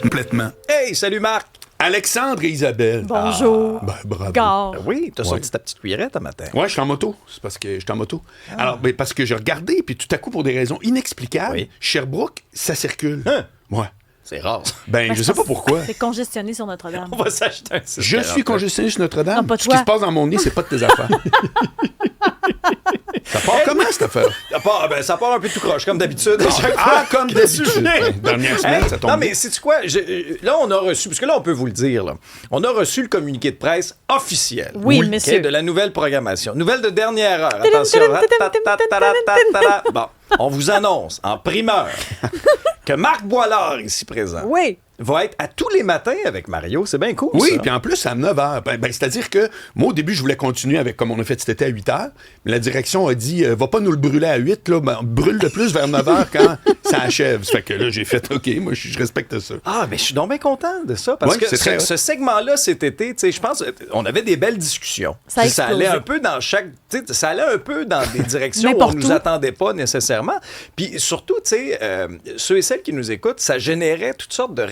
Complètement. Hey, salut Marc! Alexandre et Isabelle. Bonjour. Bravo. Gare. Oui, t'as sorti ta petite cuillerette un matin. Ouais, je suis en moto. C'est parce que j'étais en moto. Alors, parce que j'ai regardé, puis tout à coup, pour des raisons inexplicables, Oui. Sherbrooke, ça circule. Hein? Ouais. C'est rare. Ben, je sais pas pourquoi. C'est congestionné sur Notre-Dame. On va s'acheter un Je suis congestionné sur Notre-Dame. Non, pas Ce toi. qui se passe dans mon nez, c'est pas de tes affaires. Ça part comment, cette affaire? Ça part un peu tout croche, comme d'habitude. Comme d'habitude. Dernière semaine, ça tombe Non, bien. mais sais-tu quoi? Là, on a reçu, parce que là, on peut vous le dire, là. On a reçu le communiqué de presse officiel. Oui, monsieur. OK, de la nouvelle programmation. Nouvelle de dernière heure. Attention. Bon, on vous annonce en primeur que Marc Boilard, ici présent, Oui. va être à tous les matins avec Mario. C'est bien cool, Oui, ça. puis en plus, à 9 h. C'est-à-dire que moi, au début, je voulais continuer avec comme on a fait cet été à 8 h. Mais la direction a dit va pas nous le brûler à 8, là, brûle de plus vers 9 h quand ça achève. Ça fait que là, j'ai fait OK, moi, je respecte ça. Ah, mais je suis donc bien content de ça, parce Ouais, que c'est très hot. ce segment-là, cet été, tu sais, je pense, on avait des belles discussions. Ça a Puis allait explosé. un peu dans ça allait un peu dans des directions où on N'importe ne nous où. attendait pas nécessairement. Puis surtout, tu sais, ceux et celles qui nous écoutent, ça générait toutes sortes de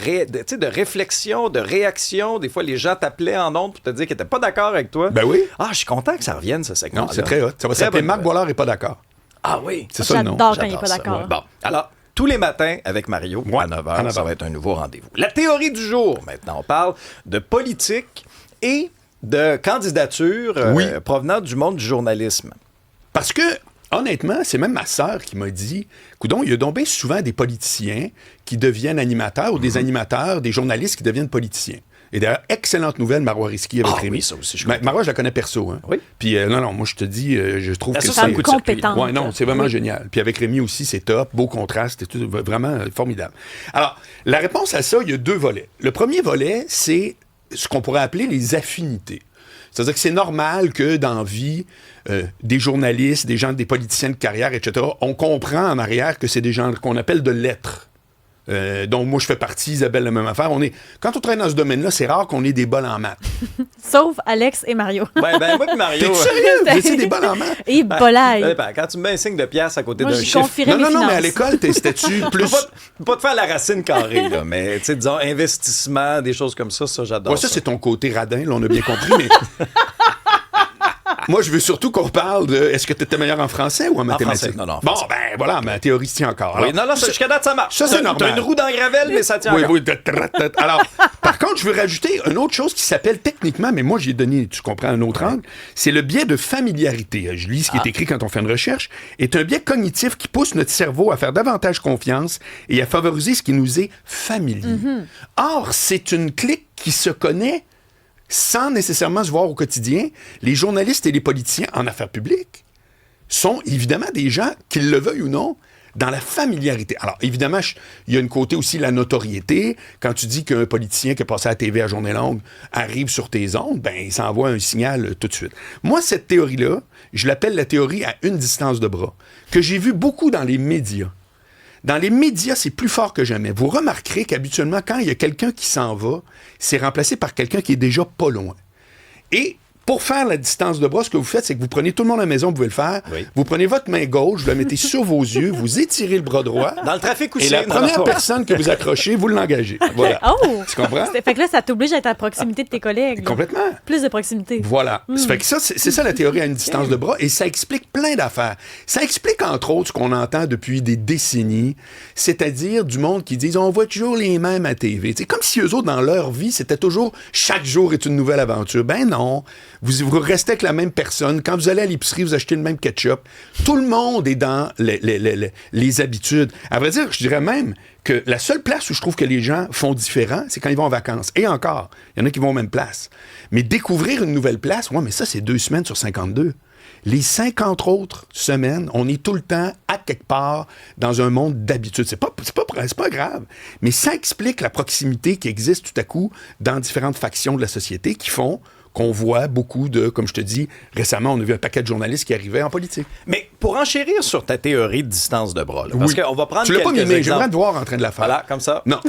réflexions, de réactions. Des fois, les gens t'appelaient en ondes pour te dire qu'ils n'étaient pas d'accord avec toi. Ben oui. Ah, je suis content que ça revienne, ce segment. Non, c'est très hot. Ça va s'appeler Marc Boilard est pas d'accord. Ah oui. C'est ça le nom. J'adore quand il n'est pas ça, d'accord. ouais. Bon, alors, tous les matins avec Mario, Ouais, à 9 à h, 9 ça heures. va être un nouveau rendez-vous. La théorie du jour, maintenant, on parle de politique et de candidature Oui. provenant du monde du journalisme. Parce que, honnêtement, c'est même ma sœur qui m'a dit coudonc, il y a donc bien souvent des politiciens qui deviennent animateurs ou des animateurs, des journalistes qui deviennent politiciens. Et d'ailleurs, excellente nouvelle, Marois Risky avec Ah Rémi. oui, ça aussi, je Ma- comprends. Marois, je la connais perso. Hein. Oui. Puis non, moi, je te dis, je trouve Ah, que ça, c'est... c'est un coup de circuit. compétente. Ouais, non, c'est vraiment génial. Puis avec Rémi aussi, c'est top, beau contraste, c'est tout, vraiment formidable. Alors, la réponse à ça, il y a deux volets. Le premier volet, c'est ce qu'on pourrait appeler les affinités. C'est-à-dire que c'est normal que dans la vie, des journalistes, des gens, des politiciens de carrière, etc., on comprend en arrière que c'est des gens qu'on appelle de lettres. dont moi je fais partie, Isabelle, la même affaire. Quand on travaille dans ce domaine-là, c'est rare qu'on ait des bols en maths. Sauf Alex et Mario. Ben, moi et Mario. T'es sérieux? Vous étiez des bols en maths? Et Bolaï. Quand tu me mets un signe de pièce à côté Moi, d'un j'y chiffre, confierais mes Non, finances. mais à l'école, c'était-tu je plus... peux pas te faire la racine carrée, là, mais tu sais, disons, investissement, des choses comme ça j'adore. Ouais, ça, c'est ton côté radin, là, on a bien compris, mais... Moi, je veux surtout qu'on parle de... Est-ce que tu étais meilleur en français ou en mathématiques? français, non, en Bon, français. ben voilà, ma théorie se tient encore. Oui, non, jusqu'à date, ça marche. Ça, c'est T'as normal. une roue dans la gravelle, mais ça tient Oui, encore. oui. Alors, par contre, je veux rajouter une autre chose qui s'appelle techniquement, mais moi, j'ai donné, tu comprends, un autre angle, c'est le biais de familiarité. Je lis ce qui est écrit quand on fait une recherche, est un biais cognitif qui pousse notre cerveau à faire davantage confiance et à favoriser ce qui nous est familier. Or, c'est une clique qui se connaît sans nécessairement se voir au quotidien. Les journalistes et les politiciens en affaires publiques sont évidemment des gens, qu'ils le veuillent ou non, dans la familiarité. Alors, évidemment, il y a une côté aussi, la notoriété. Quand tu dis qu'un politicien qui a passé à la TV à journée longue arrive sur tes ondes, ben, il s'envoie un signal tout de suite. Moi, cette théorie-là, je l'appelle la théorie à une distance de bras, que j'ai vu beaucoup dans les médias. Dans les médias, c'est plus fort que jamais. Vous remarquerez qu'habituellement, quand il y a quelqu'un qui s'en va, c'est remplacé par quelqu'un qui est déjà pas loin. Et pour faire la distance de bras, ce que vous faites, c'est que vous prenez tout le monde à la maison, vous pouvez le faire. Oui. Vous prenez votre main gauche, vous la mettez sur vos yeux, vous étirez le bras droit. Dans le trafic aussi. Et la non, première non. personne que vous accrochez, vous l'engagez. Voilà. Oh! Tu comprends? Fait que là, ça t'oblige à être à proximité de tes collègues. Complètement. Plus de proximité. Voilà. Ça fait que ça, c'est ça la théorie à une distance de bras, et ça explique plein d'affaires. Ça explique, entre autres, ce qu'on entend depuis des décennies, c'est-à-dire du monde qui disent on voit toujours les mêmes à TV. C'est comme si eux autres, dans leur vie, c'était toujours chaque jour est une nouvelle aventure. Ben non. Vous restez avec la même personne. Quand vous allez à l'épicerie, vous achetez le même ketchup. Tout le monde est dans les habitudes. À vrai dire, je dirais même que la seule place où je trouve que les gens font différent, c'est quand ils vont en vacances. Et encore, il y en a qui vont aux mêmes places. Mais découvrir une nouvelle place, ouais, mais ça, c'est 2 semaines sur 52. Les 50 autres semaines, on est tout le temps à quelque part dans un monde d'habitude. C'est pas grave. Mais ça explique la proximité qui existe tout à coup dans différentes factions de la société qui font qu'on voit beaucoup de, comme je te dis, récemment, on a vu un paquet de journalistes qui arrivaient en politique. Mais pour enchérir sur ta théorie de distance de bras, là, parce qu'on va prendre Tu l'as pas quelques mimé, exemples. j'aimerais te voir en train de la faire. Voilà, comme ça. Non,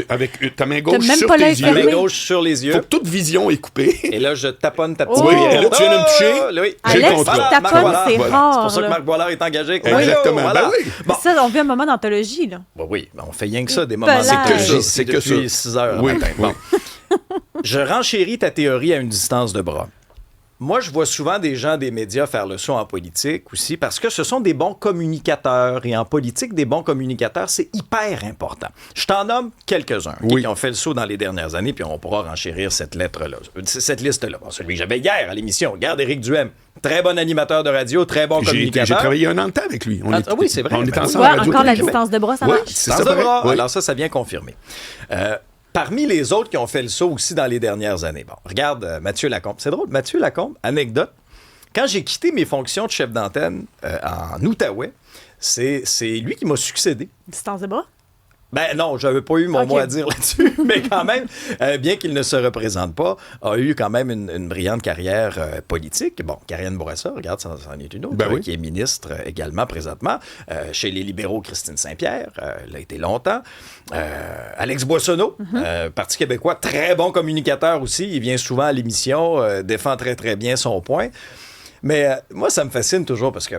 avec ta main gauche même sur pas tes l'œil yeux. La main fermé. gauche sur les yeux. Faut que toute vision est coupée. Et là, je taponne ta petite Oh! Oui, cuillère. et là, tu viens de me toucher. Oh, oui. J'ai le Alex contrôle. qui Marc taponne, Boilard. c'est Voilà. rare. C'est pour ça que là. Marc Boilard est engagé. Exactement. Voilà. Ben oui. Bon. Ça, on vit un moment d'anthologie, là. Bon, oui, mais on fait rien que ça, des moments C'est que ça, d'anthologie c'est que depuis ça. 6 heures Oui, le matin. oui. Bon. Je renchéris ta théorie à une distance de bras. Moi, je vois souvent des gens des médias faire le saut en politique aussi parce que ce sont des bons communicateurs. Et en politique, des bons communicateurs, c'est hyper important. Je t'en nomme quelques-uns Oui. qui ont fait le saut dans les dernières années, puis on pourra renchérir cette lettre-là, cette liste-là. Bon, celui que j'avais hier à l'émission, regarde Éric Duhem. Très bon animateur de radio, très bon J'ai communicateur. travaillé un an de temps avec lui. Oui, c'est vrai. On est Ben oui. ensemble à Ouais, Radio encore la Québec. distance de bras, ça Ouais, marche? c'est Sans ça, de bras. pareil. Oui. Alors ça vient confirmer. Parmi les autres qui ont fait le saut aussi dans les dernières années, bon, regarde Mathieu Lacombe. C'est drôle, Mathieu Lacombe, anecdote. Quand j'ai quitté mes fonctions de chef d'antenne en Outaouais, c'est lui qui m'a succédé. Distance de bras? Ben non, j'avais pas eu mon Ok. mot à dire là-dessus, mais quand même, bien qu'il ne se représente pas, a eu quand même une brillante carrière politique. Bon, Karianne Bourassa, regarde, ça en est une autre, Ben oui. qui est ministre également présentement. Chez les libéraux, Christine Saint-Pierre, elle a été longtemps. Alex Boissonneau, Parti québécois, très bon communicateur aussi. Il vient souvent à l'émission, défend très, très bien son point. Mais moi, ça me fascine toujours parce que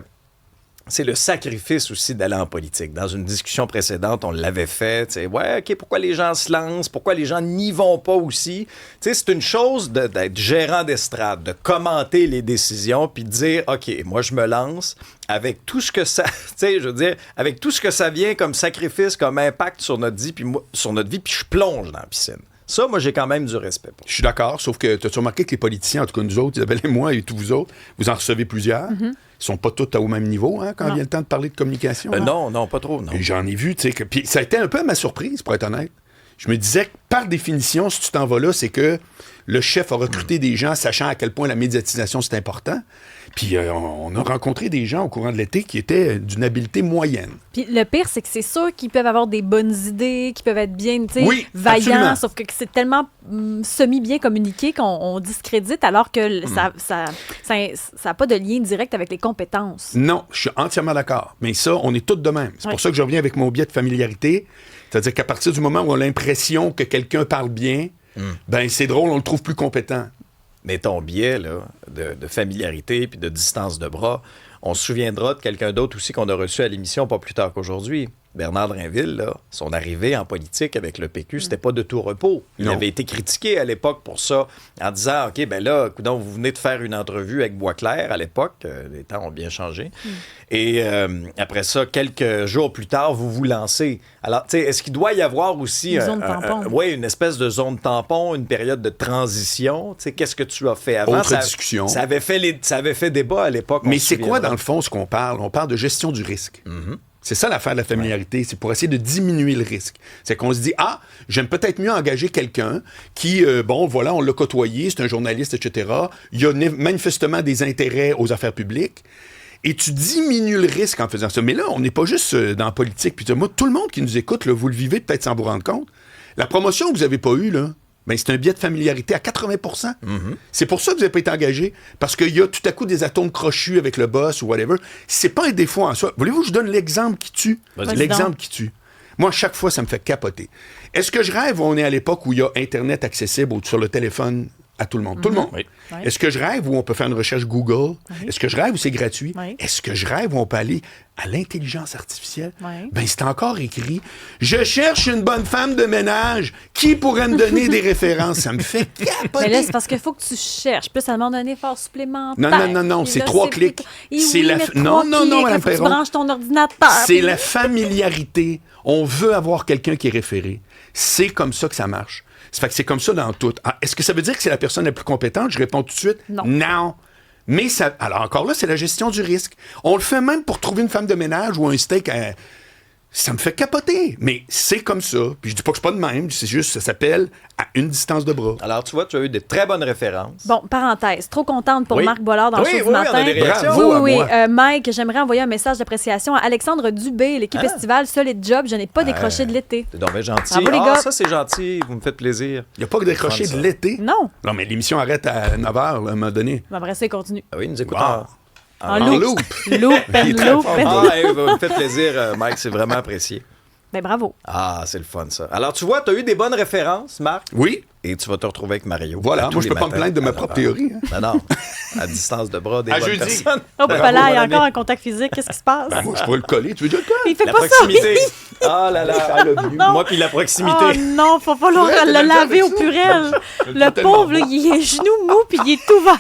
c'est le sacrifice aussi d'aller en politique. Dans une discussion précédente, on l'avait fait. Tu sais, ouais, OK, pourquoi les gens se lancent? Pourquoi les gens n'y vont pas aussi? Tu sais, c'est une chose d'être gérant d'estrade, de commenter les décisions, puis de dire, OK, moi, je me lance avec tout ce que ça... Tu sais, je veux dire, avec tout ce que ça vient comme sacrifice, comme impact sur notre vie, puis puis je plonge dans la piscine. Ça, moi, j'ai quand même du respect pour. Je suis d'accord, sauf que tu as remarqué que les politiciens, en tout cas nous autres, Isabelle et moi et tous vous autres, vous en recevez plusieurs. Ils sont pas tous au même niveau quand Non. vient le temps de parler de communication. Non, pas trop, non. Et j'en ai vu, tu sais, puis ça a été un peu à ma surprise, pour être honnête. Je me disais que, par définition, si tu t'en vas là, c'est que le chef a recruté des gens sachant à quel point la médiatisation, c'est important. Puis on a rencontré des gens au courant de l'été qui étaient d'une habileté moyenne. Puis le pire, c'est que c'est sûr qu'ils peuvent avoir des bonnes idées, qu'ils peuvent être bien, tu sais, Oui, vaillants, absolument. sauf que c'est tellement semi-bien communiqué qu'on discrédite alors que ça a pas de lien direct avec les compétences. Non, je suis entièrement d'accord. Mais ça, on est tous de même. C'est Ouais. pour ça que je reviens avec mon biais de familiarité. C'est-à-dire qu'à partir du moment où on a l'impression que quelqu'un parle bien, ben c'est drôle, on le trouve plus compétent. Mais ton biais là, de familiarité puis de distance de bras, on se souviendra de quelqu'un d'autre aussi qu'on a reçu à l'émission pas plus tard qu'aujourd'hui. Bernard Drinville, là, son arrivée en politique avec le PQ, c'était pas de tout repos. Il Non. avait été critiqué à l'époque pour ça, en disant, OK, ben là, coudonc, vous venez de faire une entrevue avec Boisclair à l'époque, les temps ont bien changé. Et après ça, quelques jours plus tard, vous vous lancez. Alors, tu sais, est-ce qu'il doit y avoir aussi Une zone tampon. oui, une espèce de zone tampon, une période de transition? Tu sais, qu'est-ce que tu as fait avant? Autre discussion. Ça avait fait débat à l'époque. Mais on se c'est quoi, souviendra. dans le fond, ce qu'on parle? On parle de gestion du risque. C'est ça l'affaire de la familiarité. C'est pour essayer de diminuer le risque. C'est qu'on se dit, j'aime peut-être mieux engager quelqu'un qui, bon, voilà, on l'a côtoyé, c'est un journaliste, etc. Il a manifestement des intérêts aux affaires publiques. Et tu diminues le risque en faisant ça. Mais là, on n'est pas juste dans la politique. Puis moi, tout le monde qui nous écoute, là, vous le vivez peut-être sans vous rendre compte. La promotion que vous n'avez pas eue, là, ben, c'est un biais de familiarité à 80%. C'est pour ça que vous n'avez pas été engagé. Parce qu'il y a tout à coup des atomes crochus avec le boss ou whatever. C'est pas un défaut en soi. Voulez-vous que je donne l'exemple qui tue? Vas-y. L'exemple qui tue. Moi, chaque fois, ça me fait capoter. Est-ce que je rêve où on est à l'époque où il y a Internet accessible sur le téléphone à tout le monde? Tout le monde. Oui. Ouais. Est-ce que je rêve où on peut faire une recherche Google? Est-ce que je rêve où c'est gratuit? Oui. Est-ce que je rêve où on peut aller à l'intelligence artificielle? Oui. Ben, c'est encore écrit. Je cherche une bonne femme de ménage. Qui pourrait me donner des références? Ça me fait capoter. Mais là, c'est parce qu'il faut que tu cherches. Puis ça demande un effort supplémentaire. Non, Puis c'est là, 3 plus clics. tard. Et C'est oui, la mais f- 3 non, clics, Madame faut que tu Perron. branches ton ordinateur. C'est Puis la là, familiarité. On veut avoir quelqu'un qui est référé. C'est comme ça que ça marche. Ça fait que c'est comme ça dans tout. Est-ce que ça veut dire que c'est la personne la plus compétente? Je réponds tout de suite. Non. Mais ça, alors encore là, c'est la gestion du risque. On le fait même pour trouver une femme de ménage ou un steak à Ça me fait capoter. Mais c'est comme ça. Puis je dis pas que je suis pas de même. C'est juste, ça s'appelle à une distance de bras. Alors, tu vois, tu as eu de très bonnes références. Bon, parenthèse. Trop contente pour Oui. Marc Bollard dans le show du on a matin. des réactions. Bravo à Oui, moi. Mike, j'aimerais envoyer un message d'appréciation à Alexandre Dubé, l'équipe estival, solide job. Je n'ai pas décroché de l'été. C'est donc bien gentil. Bravo, les gars. Ça, c'est gentil. Vous me faites plaisir. Il n'y a pas que décroché Prendre de ça. l'été. Non. Non, mais l'émission arrête à 9h, à un moment donné. Bon, après ça, il continue. Ah oui, nous écoutons. Wow. En En loop. loop. Loop, Il est très loop. fort. Vous me faites plaisir, Mike. C'est vraiment apprécié. Ben bravo. Ah, c'est le fun, ça. Alors, tu vois, tu as eu des bonnes références, Marc, Oui. et tu vas te retrouver avec Mario. Voilà. À tous Moi, je les peux pas me matins plaindre de à ma 9 propre heures. théorie. Hein. Non, non. À distance de bras des À bonnes jeudi. personnes. Oh, Bravo, là, il y a bonne encore année. un contact physique. Qu'est-ce qui se passe? Ben, moi, je pourrais le coller. Tu veux dire quoi? Il fait La pas ça. proximité. Ah là là. Non. Moi puis la proximité. Oh non, faut falloir Ouais, t'as le de la laver misère au avec ça. purel. Je le Le prends tellement pauvre, là, bon. il est genou mou puis il est ouvert.